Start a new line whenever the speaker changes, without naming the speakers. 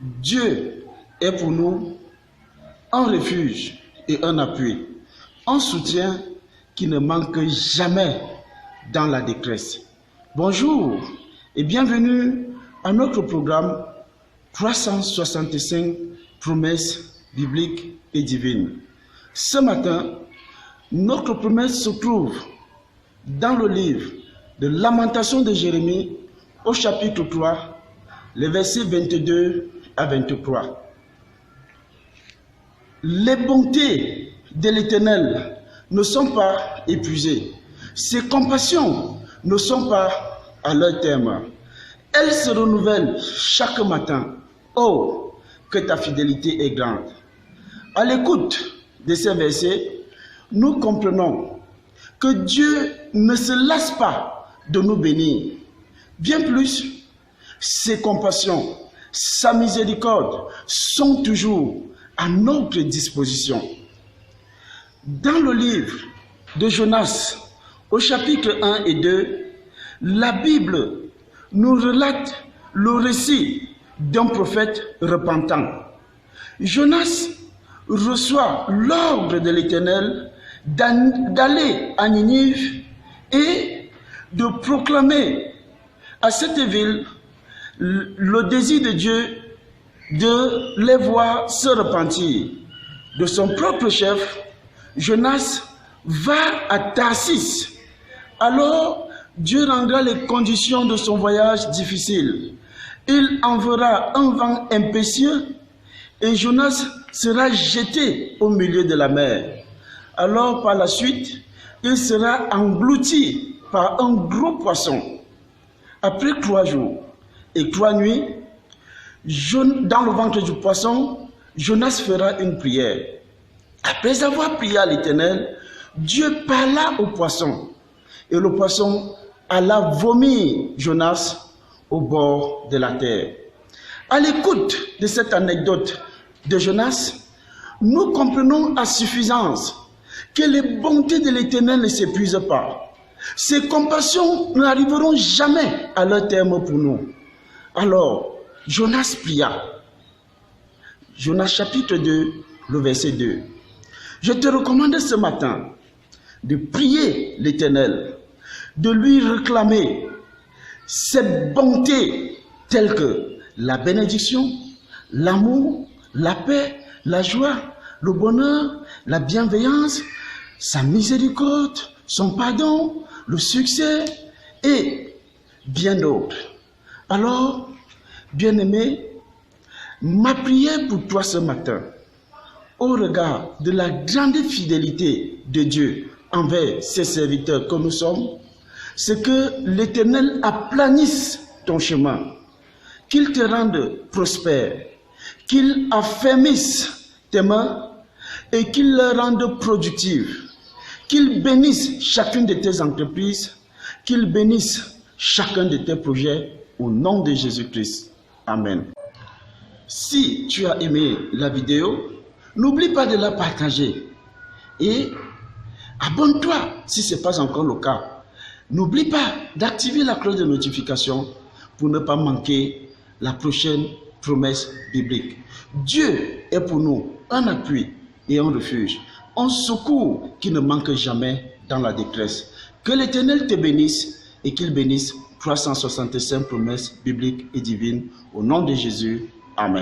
Dieu est pour nous un refuge et un appui, un soutien qui ne manque jamais dans la détresse. Bonjour et bienvenue à notre programme 365 promesses bibliques et divines. Ce matin, notre promesse se trouve dans le livre de Lamentation de Jérémie au chapitre 3, les versets 22 à 23. Les bontés de l'Éternel ne sont pas épuisées. Ses compassions ne sont pas à leur terme. Elles se renouvellent chaque matin. Oh, que ta fidélité est grande. À l'écoute de ces versets, nous comprenons que Dieu ne se lasse pas de nous bénir. Bien plus, ses compassions, sa miséricorde sont toujours à notre disposition. Dans le livre de Jonas, au chapitre 1 et 2, la Bible nous relate le récit d'un prophète repentant. Jonas reçoit l'ordre de l'Éternel d'aller à Ninive et de proclamer à cette ville le désir de Dieu de les voir se repentir. De son propre chef, Jonas va à Tarsis. Alors, Dieu rendra les conditions de son voyage difficiles. Il enverra un vent impétueux et Jonas sera jeté au milieu de la mer. Alors, par la suite, il sera englouti par un gros poisson. Après 3 jours et 3 nuits, dans le ventre du poisson, Jonas fera une prière. Après avoir prié à l'Éternel, Dieu parla au poisson. Et le poisson alla vomir Jonas au bord de la terre. À l'écoute de cette anecdote de Jonas, nous comprenons à suffisance que les bontés de l'Éternel ne s'épuisent pas. Ses compassions n'arriveront jamais à leur terme pour nous. Alors, Jonas pria. Jonas chapitre 2, le verset 2. Je te recommande ce matin de prier l'Éternel, de lui réclamer cette bonté telle que la bénédiction, l'amour, la paix, la joie, le bonheur, la bienveillance, sa miséricorde, son pardon, le succès et bien d'autres. Alors, bien-aimé, ma prière pour toi ce matin, au regard de la grande fidélité de Dieu envers ses serviteurs que nous sommes, c'est que l'Éternel aplanisse ton chemin, qu'il te rende prospère, qu'il affermisse tes mains et qu'il les rende productives, qu'il bénisse chacune de tes entreprises, qu'il bénisse chacun de tes projets au nom de Jésus-Christ. Amen. Si tu as aimé la vidéo, n'oublie pas de la partager et abonne-toi si ce n'est pas encore le cas. N'oublie pas d'activer la cloche de notification pour ne pas manquer la prochaine promesse biblique. Dieu est pour nous un appui et un refuge, un secours qui ne manque jamais dans la détresse. Que l'Éternel te bénisse et qu'il bénisse 365 promesses bibliques et divines au nom de Jésus. Amen.